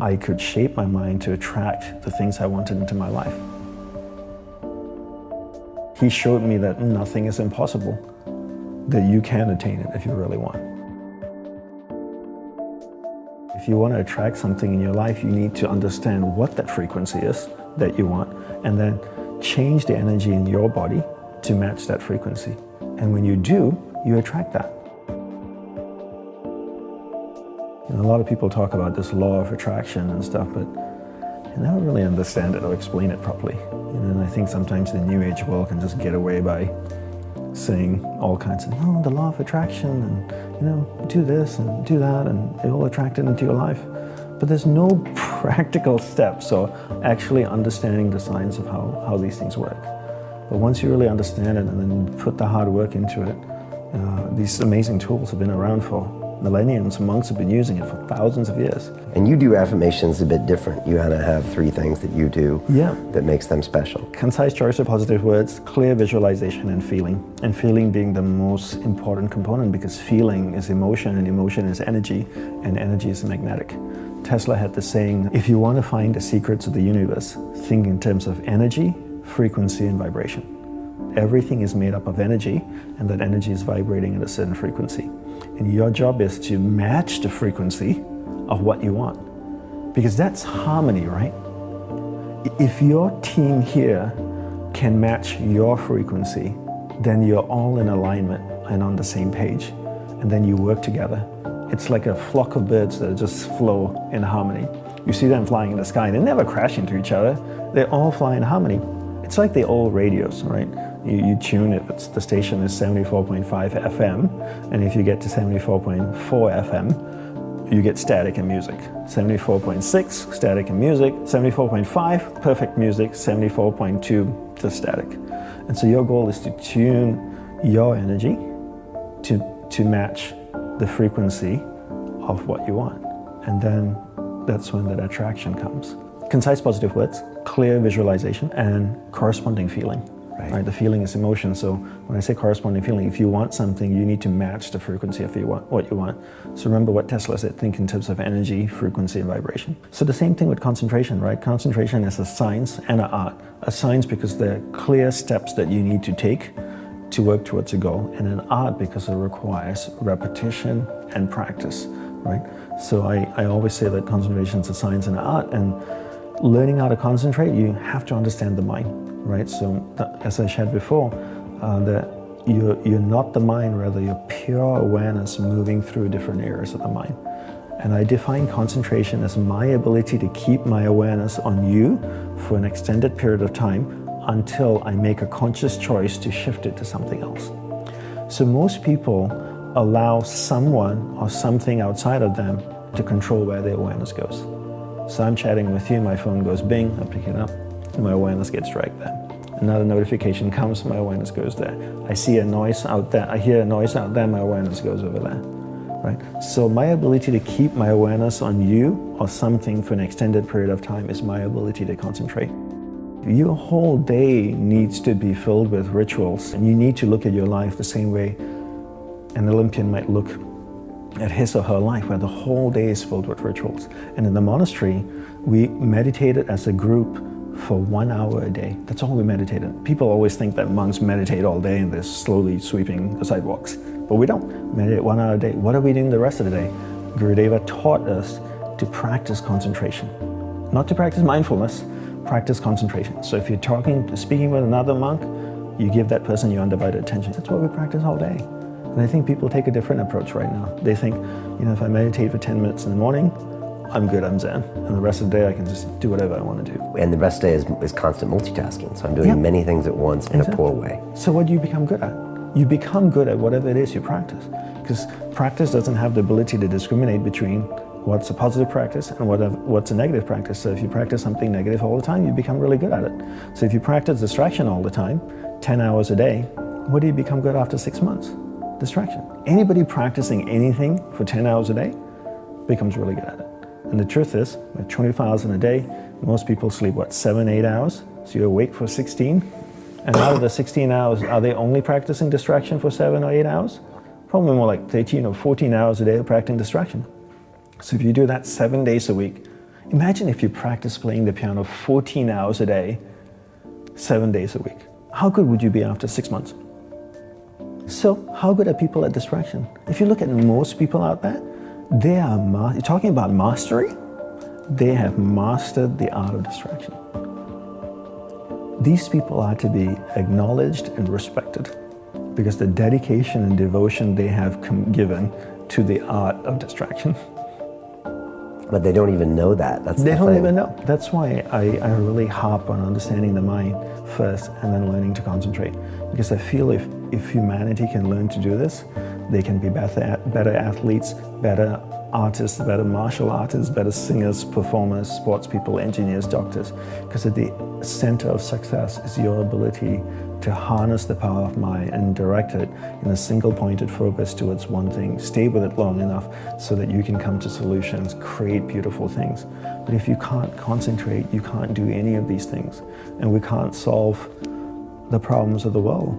I could shape my mind to attract the things I wanted into my life. He showed me that nothing is impossible, that you can attain it if you really want. If you want to attract something in your life, you need to understand what that frequency is that you want, and then change the energy in your body to match that frequency. And when you do, you attract that. You know, a lot of people talk about this law of attraction and stuff, but I never really understand it or explain it properly. And I think sometimes the New Age world can just get away by saying all kinds of, oh, the law of attraction, and do this and do that, and it will attract it into your life. But there's no practical steps or actually understanding the science of how these things work. But once you really understand it and then put the hard work into it, these amazing tools have been around for millenniums. Monks have been using it for thousands of years. And you do affirmations a bit different. You kind of have 3 things that you do that makes them special. Concise choice of positive words, clear visualization, and feeling. And feeling being the most important component, because feeling is emotion, and emotion is energy, and energy is magnetic. Tesla had the saying, if you want to find the secrets of the universe, think in terms of energy, frequency, and vibration. Everything is made up of energy, and that energy is vibrating at a certain frequency. And your job is to match the frequency of what you want. Because that's harmony, right? If your team here can match your frequency, then you're all in alignment and on the same page. And then you work together. It's like a flock of birds that just flow in harmony. You see them flying in the sky, they never crash into each other. They all fly in harmony. It's like the old radios, right? You tune it, the station is 74.5 FM, and if you get to 74.4 FM, you get static and music. 74.6, static and music. 74.5, perfect music. 74.2, just static. And so your goal is to tune your energy to match the frequency of what you want. And then that's when that attraction comes. Concise positive words, clear visualization, and corresponding feeling. Right? The feeling is emotion. So when I say corresponding feeling, if you want something, you need to match the frequency of what you want. So remember what Tesla said, think in terms of energy, frequency, and vibration. So the same thing with concentration, right? Concentration is a science and an art. A science because there are clear steps that you need to take to work towards a goal, and an art because it requires repetition and practice, right? So I always say that concentration is a science and an art, and learning how to concentrate, you have to understand the mind, right? So as I shared before, that you're not the mind, rather you're pure awareness moving through different areas of the mind. And I define concentration as my ability to keep my awareness on you for an extended period of time until I make a conscious choice to shift it to something else. So most people allow someone or something outside of them to control where their awareness goes. So I'm chatting with you, my phone goes bing, I pick it up, and my awareness gets dragged there. Another notification comes, my awareness goes there. I see a noise out there, I hear a noise out there, my awareness goes over there, right? So my ability to keep my awareness on you or something for an extended period of time is my ability to concentrate. Your whole day needs to be filled with rituals, and you need to look at your life the same way an Olympian might look at his or her life, where the whole day is filled with rituals. And in the monastery, we meditated as a group for 1 hour a day. That's all we meditated. People always think that monks meditate all day and they're slowly sweeping the sidewalks. But we don't. Meditate 1 hour a day. What are we doing the rest of the day? Gurudeva taught us to practice concentration. Not to practice mindfulness, practice concentration. So if you're speaking with another monk, you give that person your undivided attention. That's what we practice all day. And I think people take a different approach right now. They think, if I meditate for 10 minutes in the morning, I'm good, I'm zen. And the rest of the day I can just do whatever I want to do. And the rest of the day is constant multitasking. So I'm doing many things at once in a poor way. So what do you become good at? You become good at whatever it is you practice. Because practice doesn't have the ability to discriminate between what's a positive practice and what's a negative practice. So if you practice something negative all the time, you become really good at it. So if you practice distraction all the time, 10 hours a day, what do you become good after 6 months? Distraction. Anybody practicing anything for 10 hours a day becomes really good at it. And the truth is, with 24 hours in a day, most people sleep, 7, 8 hours? So you're awake for 16. And out of the 16 hours, are they only practicing distraction for 7 or 8 hours? Probably more like 13 or 14 hours a day of practicing distraction. So if you do that 7 days a week, Imagine if you practice playing the piano 14 hours a day, 7 days a week. How good would you be after 6 months? So how good are people at distraction? If you look at most people out there, you're talking about mastery, they have mastered the art of distraction. These people are to be acknowledged and respected because the dedication and devotion they have given to the art of distraction. But they don't even know that. They don't even know. That's why I really harp on understanding the mind first and then learning to concentrate. Because I feel if humanity can learn to do this, they can be better athletes, better artists, better martial artists, better singers, performers, sports people, engineers, doctors. Because at the center of success is your ability to harness the power of mind and direct it in a single pointed focus towards one thing. Stay with it long enough so that you can come to solutions, create beautiful things. But if you can't concentrate, you can't do any of these things. And we can't solve the problems of the world